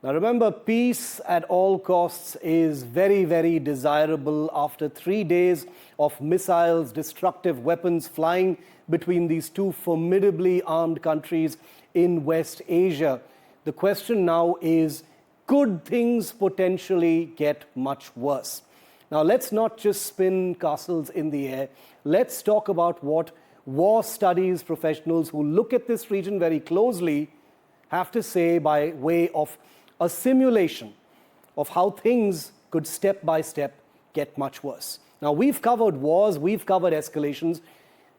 Now remember, peace at all costs is very, very desirable after 3 days of missiles, destructive weapons flying between these two formidably armed countries in West Asia. The question now is, could things potentially get much worse? Now let's not just spin castles in the air. Let's talk about what war studies professionals who look at this region very closely have to say by way of a simulation of how things could step by step get much worse. Now, we've covered wars, we've covered escalations,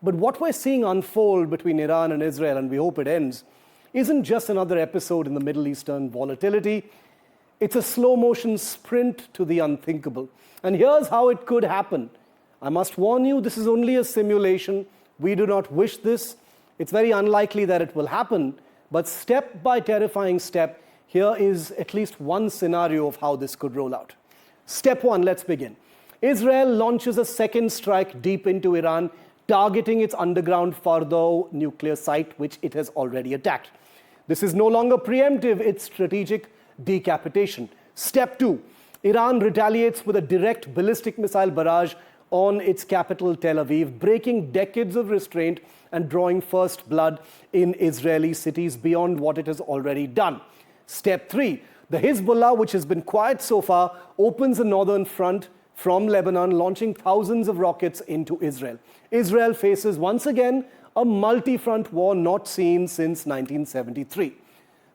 but what we're seeing unfold between Iran and Israel, and we hope it ends, isn't just another episode in the Middle Eastern volatility. It's a slow-motion sprint to the unthinkable. And here's how it could happen. I must warn you, this is only a simulation. We do not wish this. It's very unlikely that it will happen, but step by terrifying step, here is at least one scenario of how this could roll out. Step one, let's begin. Israel launches a second strike deep into Iran, targeting its underground Fordow nuclear site, which it has already attacked. This is no longer preemptive, it's strategic decapitation. Step two, Iran retaliates with a direct ballistic missile barrage on its capital, Tel Aviv, breaking decades of restraint and drawing first blood in Israeli cities beyond what it has already done. Step three, the Hezbollah, which has been quiet so far, opens a northern front from Lebanon, launching thousands of rockets into Israel. Israel faces once again a multi-front war not seen since 1973.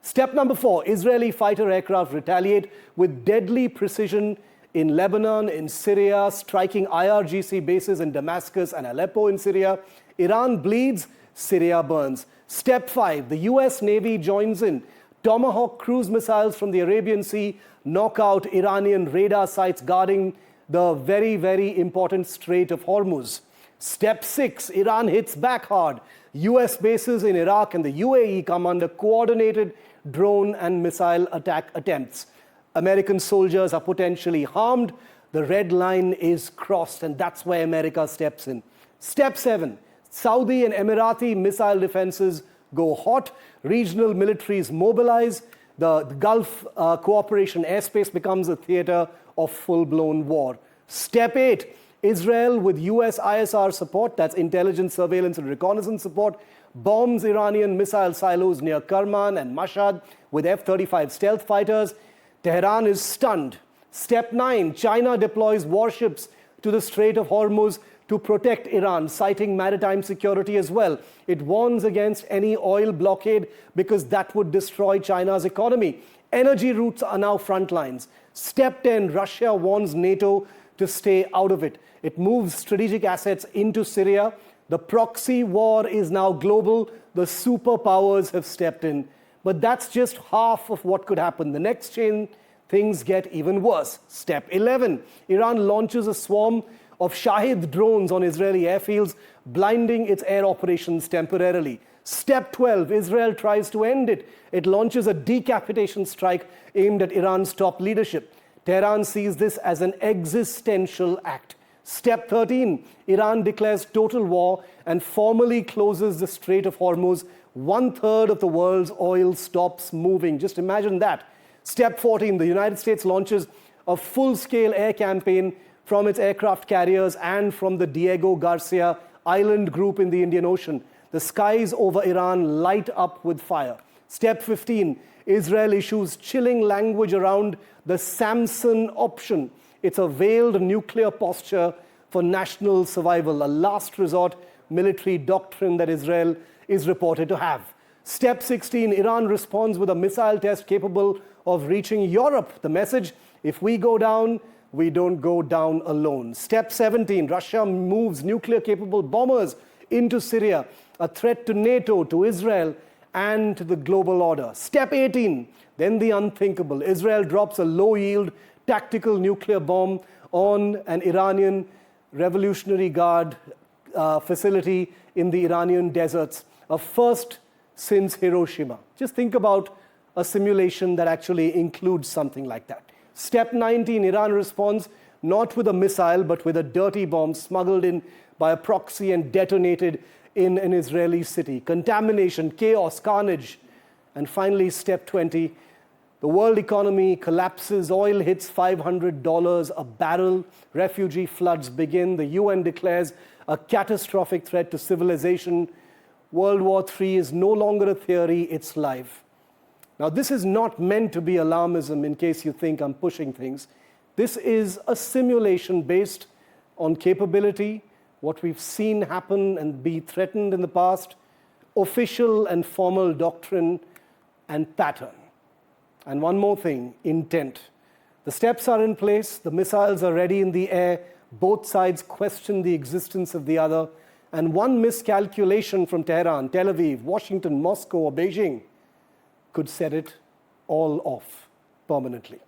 Step number four, Israeli fighter aircraft retaliate with deadly precision in Lebanon, in Syria, striking IRGC bases in Damascus and Aleppo in Syria. Iran bleeds, Syria burns. Step five, the US Navy joins in. Tomahawk cruise missiles from the Arabian Sea knock out Iranian radar sites guarding the very, very important Strait of Hormuz. Step six, Iran hits back hard. US bases in Iraq and the UAE come under coordinated drone and missile attack attempts. American soldiers are potentially harmed. The red line is crossed, and that's where America steps in. Step seven, Saudi and Emirati missile defenses go hot. Regional militaries mobilize. The Gulf cooperation airspace becomes a theater of full-blown war. Step eight, Israel with US ISR support, that's intelligence, surveillance, and reconnaissance support, bombs Iranian missile silos near Kerman and Mashhad with F-35 stealth fighters. Tehran is stunned. Step nine, China deploys warships to the Strait of Hormuz to protect Iran, citing maritime security as well. It warns against any oil blockade because that would destroy China's economy. Energy routes are now front lines. Step 10, Russia warns NATO to stay out of it. It moves strategic assets into Syria. The proxy war is now global. The superpowers have stepped in. But that's just half of what could happen. The next chain, things get even worse. Step 11, Iran launches a swarm of Shahid drones on Israeli airfields, blinding its air operations temporarily. Step 12, Israel tries to end it. It launches a decapitation strike aimed at Iran's top leadership. Tehran sees this as an existential act. Step 13, Iran declares total war and formally closes the Strait of Hormuz. 1/3 of the world's oil stops moving. Just imagine that. Step 14, the United States launches a full-scale air campaign from its aircraft carriers and from the Diego Garcia Island group in the Indian Ocean. The skies over Iran light up with fire. Step 15, Israel issues chilling language around the Samson option. It's a veiled nuclear posture for national survival, a last resort military doctrine that Israel is reported to have. Step 16, Iran responds with a missile test capable of reaching Europe. The message, if we go down, we don't go down alone. Step 17, Russia moves nuclear-capable bombers into Syria, a threat to NATO, to Israel, and to the global order. Step 18, then the unthinkable. Israel drops a low-yield tactical nuclear bomb on an Iranian Revolutionary Guard facility in the Iranian deserts, a first since Hiroshima. Just think about a simulation that actually includes something like that. Step 19, Iran responds not with a missile, but with a dirty bomb smuggled in by a proxy and detonated in an Israeli city. Contamination, chaos, carnage. And finally, step 20, The world economy collapses, oil hits $500 a barrel, refugee floods begin, the UN declares a catastrophic threat to civilization. World War III is no longer a theory, it's live. Now, this is not meant to be alarmism in case you think I'm pushing things. This is a simulation based on capability, what we've seen happen and be threatened in the past, official and formal doctrine, and pattern. And one more thing, intent. The steps are in place, the missiles are ready in the air, both sides question the existence of the other, and one miscalculation from Tehran, Tel Aviv, Washington, Moscow, or Beijing could set it all off permanently.